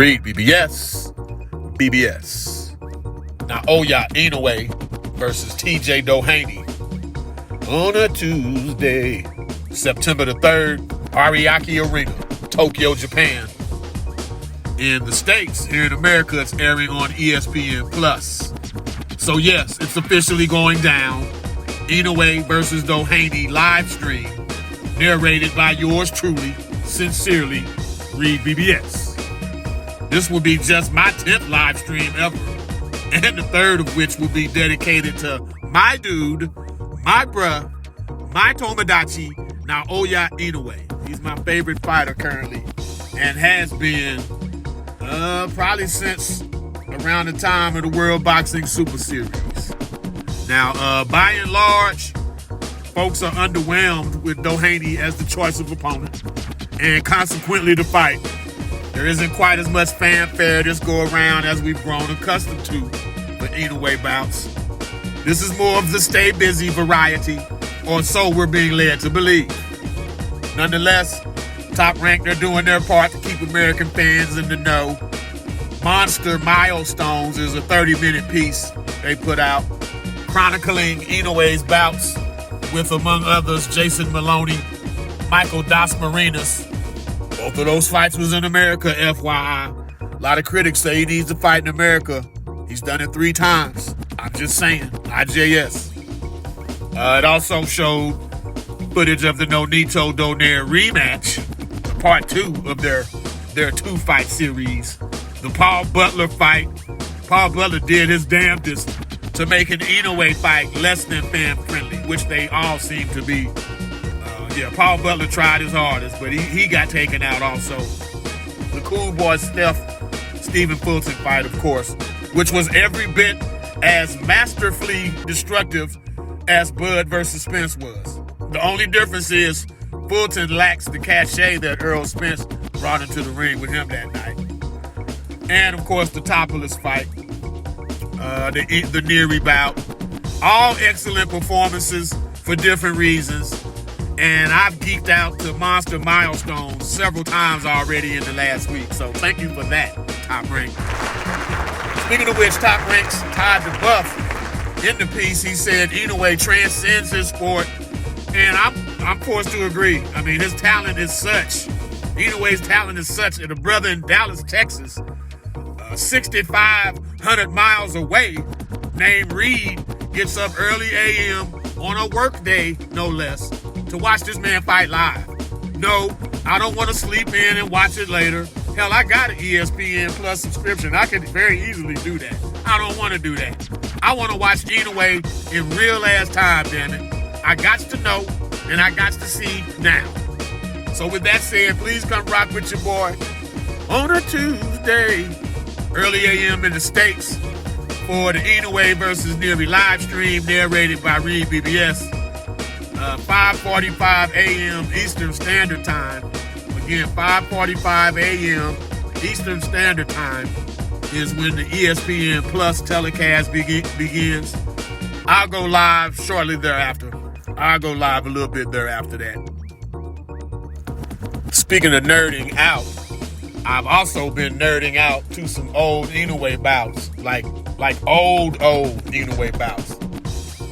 REED-BBS, BBS. Naoya Inoue versus TJ Doheny on a Tuesday, September the 3rd, Ariake Arena, Tokyo, Japan. In the States, here in America, it's airing on ESPN+. So yes, it's officially going down. Inoue versus Doheny live stream, narrated by yours truly, sincerely, REED-BBS. This will be just my 10th live stream ever, and the third of which will be dedicated to my dude, my bruh, my Tomodachi, Naoya Inoue. He's my favorite fighter currently, and has been probably since around the time of the World Boxing Super Series. Now, by and large, folks are underwhelmed with Doheny as the choice of opponent, and consequently the fight. There isn't quite as much fanfare this go around as we've grown accustomed to for Inoue bouts. This is more of the stay busy variety, or so we're being led to believe. Nonetheless, Top Rank, they're doing their part to keep American fans in the know. Monster Milestones is a 30-minute piece they put out, chronicling Inoue's bouts with, among others, Jason Maloney, Michael Das Marinas. Both of those fights was in America, FYI. A lot of critics say he needs to fight in America. He's done it 3 times. I'm just saying, IJS. It also showed footage of the Nonito Donaire rematch, part 2 of their 2-fight series. The Paul Butler fight. Paul Butler did his damnedest to make an Inoue fight less than fan-friendly, which they all seem to be. Paul Butler tried his hardest, but he got taken out also. The Cool Boy Stephen Fulton fight, of course, which was every bit as masterfully destructive as Bud versus Spence was. The only difference is Fulton lacks the cachet that Earl Spence brought into the ring with him that night. And, of course, the Topless fight, the Nery bout. All excellent performances for different reasons. And I've geeked out to Monster Milestones several times already in the last week. So thank you for that, Top Rank. Speaking of which, Top Rank's tied the buff in the piece. He said Inoue transcends his sport. And I'm forced to agree. I mean, his talent is such. Inoue's talent is such that a brother in Dallas, Texas, 6,500 miles away, named Reed, gets up early a.m. on a work day, no less, to watch this man fight live. No, I don't want to sleep in and watch it later. Hell, I got an ESPN Plus subscription. I could very easily do that. I don't want to do that. I want to watch Inoue in real-ass time, damn it. I got to know, and I got to see now. So with that said, please come rock with your boy on a Tuesday, early a.m. in the States, for the Inoue versus Nery live stream, narrated by REED-BBS. 5:45 a.m. Eastern Standard Time. Again, 5:45 a.m. Eastern Standard Time is when the ESPN Plus telecast begins. I'll go live shortly thereafter. I'll go live a little bit thereafter that. Speaking of nerding out, I've also been nerding out to some old Inoue bouts, like old Inoue bouts.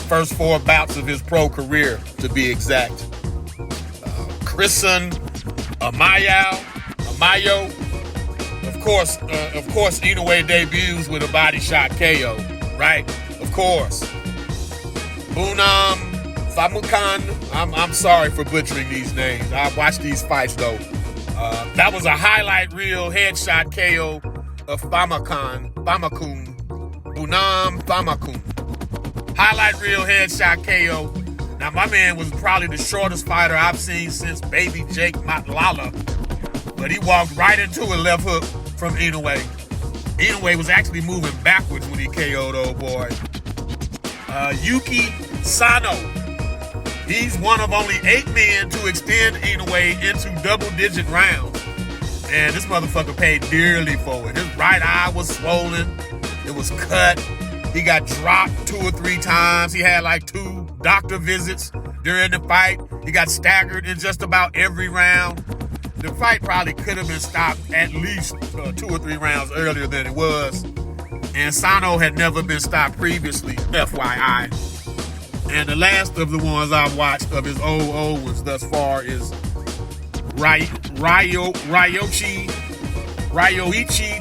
First 4 bouts of his pro career, to be exact. Chrisen Amayo. Of course, Inoue debuts with a body shot KO, right? Of course. Bunam Famukan. I'm sorry for butchering these names. I watched these fights though. That was a highlight reel headshot KO of Famakun. Bunam Famakun. Highlight reel headshot KO. Now, my man was probably the shortest fighter I've seen since Baby Jake Matlala. But he walked right into a left hook from Inoue. Inoue was actually moving backwards when he KO'd old boy. Yuki Sano. He's one of only 8 men to extend Inoue into double-digit rounds. And this motherfucker paid dearly for it. His right eye was swollen. It was cut. He got dropped 2 or 3 times. He had like 2 doctor visits during the fight. He got staggered in just about every round. the fight probably could have been stopped at least 2 or 3 rounds earlier than it was. And Sano had never been stopped previously, FYI. And the last of the ones I've watched of his old ones thus far is Ryoichi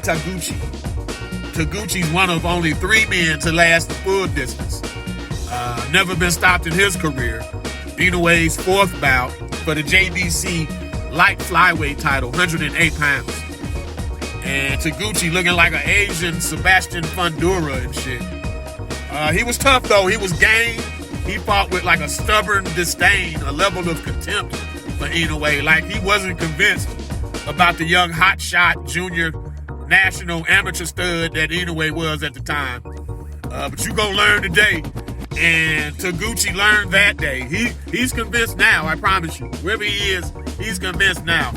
Taguchi. Taguchi's one of only 3 men to last the full distance. Never been stopped in his career. Inoue's 4th bout for the JBC light flyweight title, 108 pounds. And Taguchi looking like an Asian Sebastian Fundura and shit. He was tough though. He was game. He fought with like a stubborn disdain, a level of contempt for Inoue. Like he wasn't convinced about the young hotshot junior national amateur stud that Inoue was at the time. But you gonna learn today. And Taguchi learned that day. He's convinced now, I promise you. Wherever he is, he's convinced now.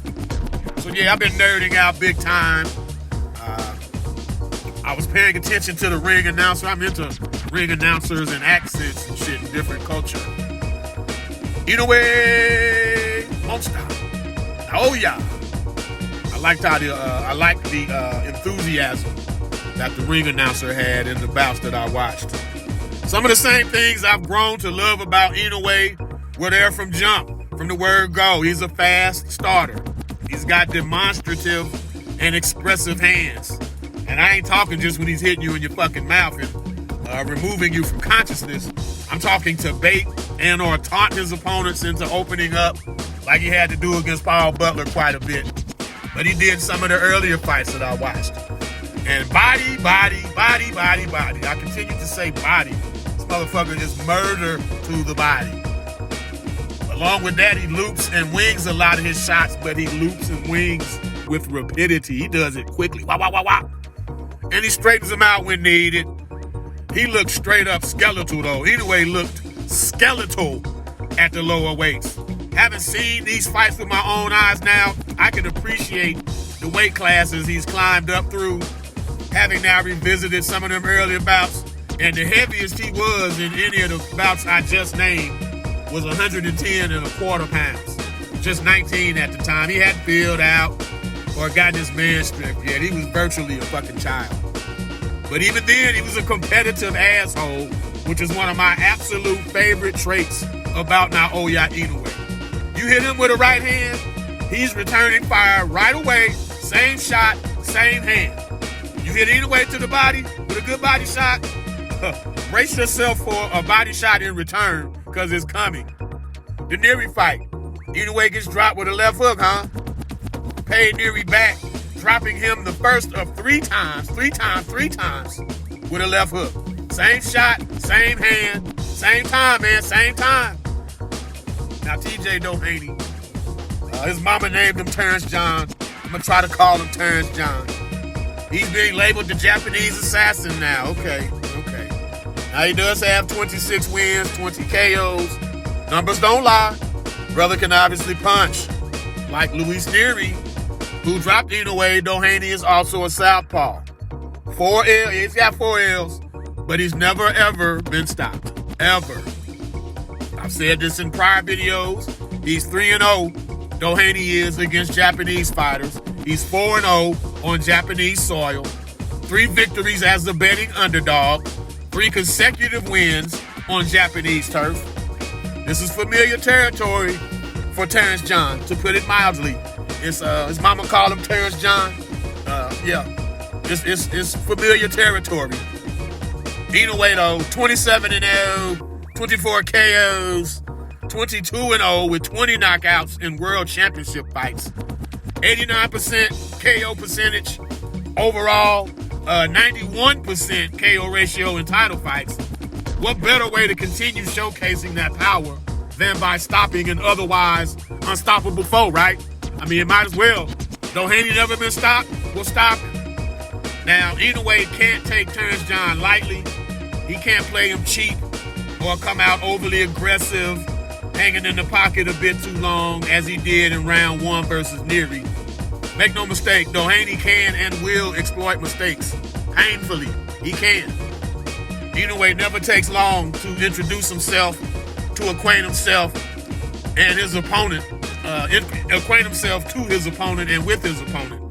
So yeah, I've been nerding out big time. I was paying attention to the ring announcer. I'm into ring announcers and accents and shit in different culture. Inoue Monster. Naoya. I liked the enthusiasm that the ring announcer had in the bouts that I watched. Some of the same things I've grown to love about Inoue were there from jump, from the word go. He's a fast starter. He's got demonstrative and expressive hands. And I ain't talking just when he's hitting you in your fucking mouth and removing you from consciousness. I'm talking to bait and or taunt his opponents into opening up like he had to do against Paul Butler quite a bit. But he did some of the earlier fights that I watched. And body. I continue to say body. This motherfucker is murder to the body. Along with that, he loops and wings a lot of his shots, but he loops and wings with rapidity. He does it quickly. Wow. And he straightens them out when needed. He looked straight up skeletal, though. Inoue looked skeletal at the lower weights. Having seen these fights with my own eyes now, I can appreciate the weight classes he's climbed up through, having now revisited some of them earlier bouts. And the heaviest he was in any of the bouts I just named was 110 and a quarter pounds. Just 19 at the time. He hadn't filled out or gotten his man strength yet. He was virtually a fucking child. But even then, he was a competitive asshole, which is one of my absolute favorite traits about Naoya Inoue. You hit him with a right hand, he's returning fire right away. Same shot, same hand. You hit Inoue to the body with a good body shot, brace yourself for a body shot in return, because it's coming. The Nery fight. Inoue gets dropped with a left hook, huh? Paid Nery back, dropping him the first of 3 times with a left hook. Same shot, same hand, same time, man, same time. Now, TJ Doheny, his mama named him Terrence John. I'm going to try to call him Terrence John. He's being labeled the Japanese assassin now. Okay. Now, he does have 26 wins, 20 KOs. Numbers don't lie. Brother can obviously punch. Like Luis Nery, who dropped Inoue, Doheny is also a southpaw. 4 L's. He's got 4 L's, but he's never, ever been stopped. Ever. I've said this in prior videos. He's 3-0. Doheny is against Japanese fighters. He's 4-0 on Japanese soil. 3 victories as the betting underdog. 3 consecutive wins on Japanese turf. This is familiar territory for Terrence John, to put it mildly. It's his mama called him Terrence John. It's familiar territory. Inoue though, 27-0. 24 KOs, 22-0 with 20 knockouts in world championship fights. 89% KO percentage overall, 91% KO ratio in title fights. What better way to continue showcasing that power than by stopping an otherwise unstoppable foe, right? I mean, it might as well. Doheny never been stopped, we'll stop him. Now, Inoue can't take Terrence John lightly. He can't play him cheap or come out overly aggressive, hanging in the pocket a bit too long, as he did in round 1 versus Nery. Make no mistake, Doheny can and will exploit mistakes. Painfully, he can. Inoue never takes long to introduce himself, to acquaint himself and his opponent acquaint himself to his opponent and with his opponent.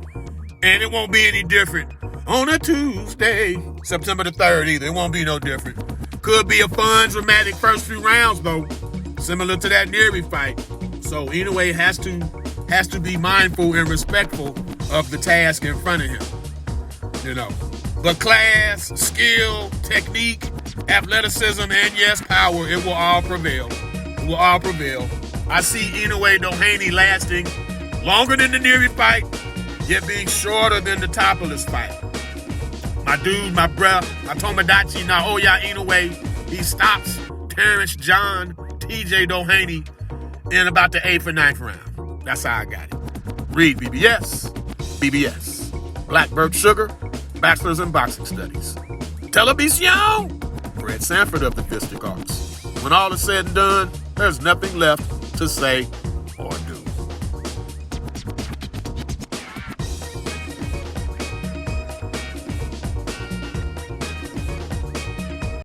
And it won't be any different on a Tuesday, September the 3rd either. It won't be no different. Could be a fun, dramatic first few rounds, though, similar to that Nery fight. So Inoue has to be mindful and respectful of the task in front of him. But class, skill, technique, athleticism, and yes, power, it will all prevail. It will all prevail. I see Inoue Doheny lasting longer than the Nery fight, yet being shorter than the Topless fight. My dude, my bruh, Tomodachi Naoya Inoue, he stops Terrence John TJ Doheny in about the 8th or 9th round. That's how I got it. REED-BBS, BBS. Blackbird Sugar, Bachelor's in Boxing Studies. Television! Fred Sanford of the Fistic Arts. When all is said and done, there's nothing left to say or do.